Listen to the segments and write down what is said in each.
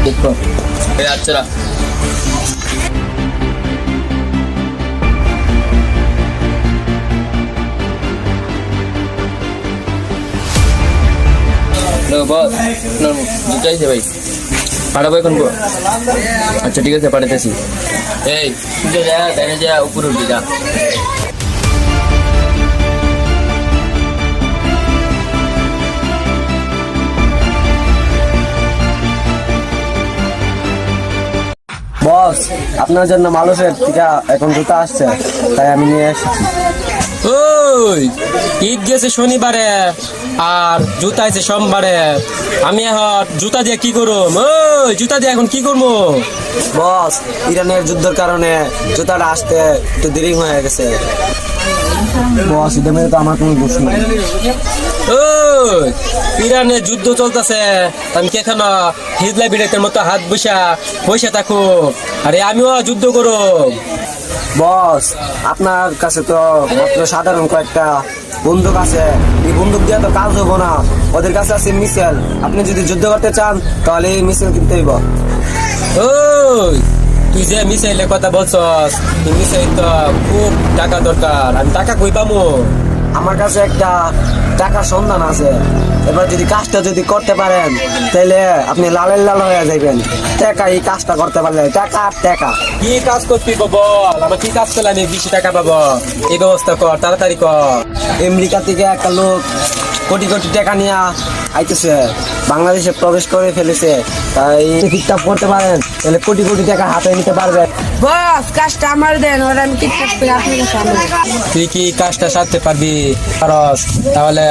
দেখো আচ্ছা বস জুতাইছে ভাই পাঠাবো এখন আচ্ছা ঠিক আছে পাঠাতেছি এই যা তাই যা উপরে উঠে যা বস আপনার জন্য মানুষের টিকা এখন জুতা আসছে তাই আমি নিয়ে এসেছি। ওই ঈদ গেছে শনিবারে আর জুতা আছে সোমবারে, আমি এখন জুতা দিয়ে কি করব? ওই জুতা দিয়ে এখন কি করবো? বস ইরানের যুদ্ধের কারণে জুতাটা আসতে একটু দেরি হয়ে গেছে। বস এটা মেয়ে তো আমার কোনো দোষ নেই। ওই ইরানের যুদ্ধ চলতেছে, আমি কি এখন হিজলা বিড়াইতের মতো হাত বসে থাকো? আরে আমিও যুদ্ধ করো। বস আপনার কাছে তো মাত্র সাধারণ কয়েকটা বন্দুক আছে, এই বন্দুক দিয়ে তো কাজ হবো না। ওদের কাছে আছে মিসাইল, আপনি যদি যুদ্ধ করতে চান তাহলে এই মিসাইল কিনতে হইব। ওই তুই যে মিসাইলের কথা বলছস, এই মিসাইল তো খুব টাকা দরকার, আমি টাকা কই পাবো? আমার কাছে একটা টাকার সন্ধান আছে, এবার যদি কাজটা যদি করতে পারেন তাহলে আপনি লালের লাল হয়ে যাবেন। টাকা এই কাজটা করতে পারলে টাকা আর টাকা। কি কাজ করবি বল, আমার কি কাজ করলে আমি বেশি টাকা পাবো? এই ব্যবস্থা কর, তাড়াতাড়ি কর। আমেরিকা থেকে একটা লোক কোটি কোটি টাকা নিয়ে আইতেছে, বাংলাদেশে প্রবেশ করে ফেলেছে। তাই ঠিকঠাক করতে পারেন তাহলে কোটি কোটি টাকা হাতে নিতে পারবেন। বস কাজটা আমার দেন, ওরা আমি ঠিকঠাক করে আপনাদের সামনে। তুই কি কাজটা সারতে পারবি? পারস? তাহলে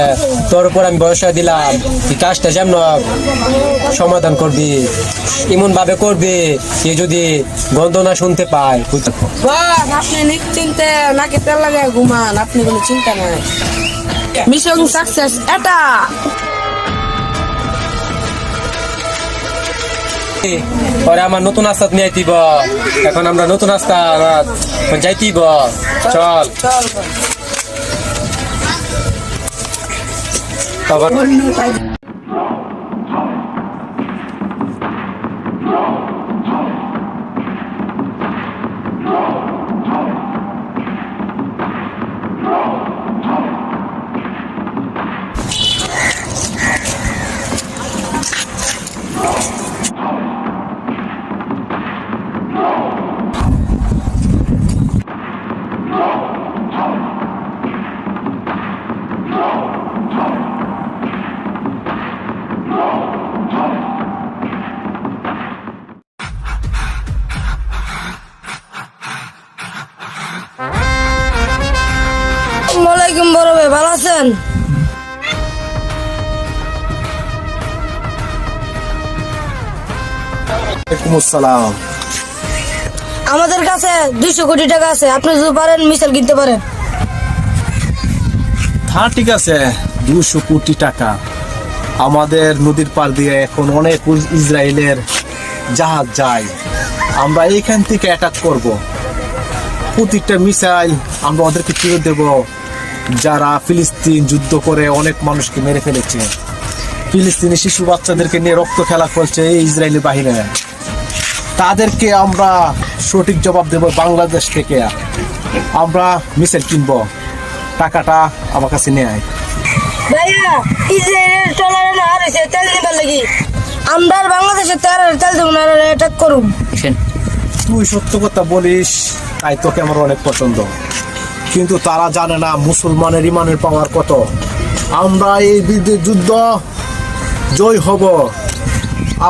তোর উপর আমি ভরসা দিলাম, তুই কাজটা যেমন সমাধান করবি, এমন ভাবে করবি যে যদি গন্ধ না শুনতে পায়। বস আপনি নিশ্চিন্তে নাকি তেল লাগে ঘুমান, আপনি কোনো চিন্তা নাই। মিশন সাকসেস এটা। পরে আমার নতুন আস্তাত নিয়ে আইতিব, এখন আমরা নতুন আস্তা যাইতিব। চল চল আবার আসসালামাইকুম বড় ভাই, ভালো আছেন? আসসালাম। আমাদের কাছে 200 কোটি টাকা আছে, আপনি যদি পারেন মিসাইল কিনতে পারেন। হ্যাঁ ঠিক আছে, 200 কোটি টাকা। আমাদের নদীর পার দিয়ে এখন অনেক ইসরায়েলের জাহাজ যায়, আমরা এইখান থেকে অ্যাটাক করব। প্রতিটা মিসাইল আমরা ওদেরকে ফিরে দেব, যারা ফিলিস্তিন যুদ্ধ করে অনেক মানুষকে মেরে ফেলেছে। ফিলিস্তিনি শিশু বাচ্চাদেরকে নিয়ে রক্ত খেলা করছে এই ইসরায়েলি বাহিনী, তাদেরকে আমরা সঠিক জবাব দেব। বাংলাদেশ থেকে আমরা মিসাইল কিনবো, টাকাটা আমার কাছে নিয়ে আয়। ভাইয়া ইসরায়েলের টলারে না হারিয়েছে তেল নিবার লাগি, আমরা বাংলাদেশের তেল দেবো না, অ্যাটাক করুন। তুই সত্য কথা বলিস, তাই তোকে আমার অনেক পছন্দ, কিন্তু তারা জানে না মুসলমানের ইমানের পাওয়ার কত। আমরা এই যুদ্ধ জয় হব।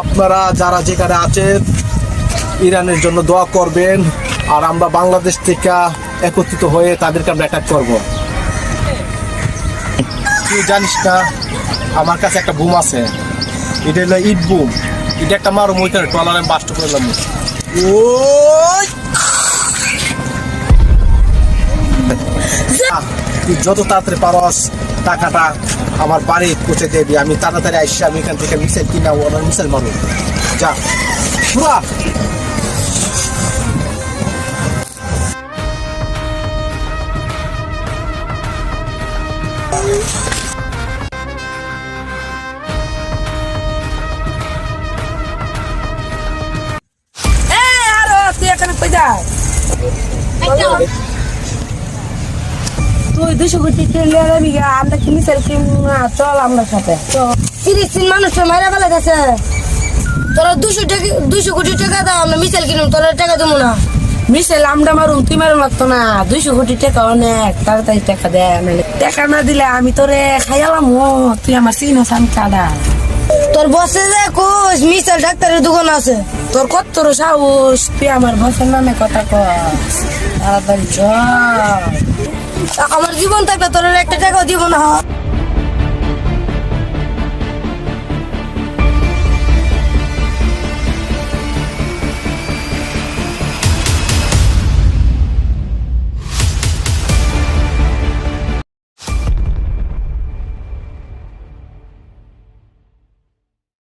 আপনারা যারা যেখানে আছেন ইরানের জন্য দোয়া করবেন, আর আমরা বাংলাদেশ থেকে একত্রিত হয়ে তাদেরকে আমরা অ্যাটাক করবো। তুই জানিস না আমার কাছে একটা বুম আছে, এটা হলো ইট বুম। এটা একটা মারো ওইখানে টলারে বাস্ট করলাম। তুই যত তাড়াতাড়ি পারস টাকাটা আমার বাড়ি পৌঁছে দেবি, আমি তাড়াতাড়ি আসছি। আমি এখান থেকে মিসাইল কিনা ওনার মিসাইল মারো, যা পুরা। তুই 200 কোটি টেনে যাবি গা, আমরা কি মিসাইল কিনবো না? চল আমরা সাথে। 30 মানুষ তো মারা ফেলে গেছে। তোরা 200 কোটি টাকা দাও, আমরা মিসাইল কিনুম, তোরা টাকা দেবো না। মিসাইল আমরা মারুম, তুই মারুম লাগতো না। 200 কোটি টাকা অনেক, তাড়াতাড়ি টাকা দে। নাহলে টাকা না দিলে আমি তোরে খাইয়ালাম। তুই আমার চিনস, আমি কাদা। তোর বসে যে কোষ মিসাইল ডাক্তারের দোকান আছে। তোর কত সাহস, তুই আমার বসের নামে কথা কস। তাড়াতাড়ি চল। আমার জীবন থাকলে তোর একটা টাকাও দিব না।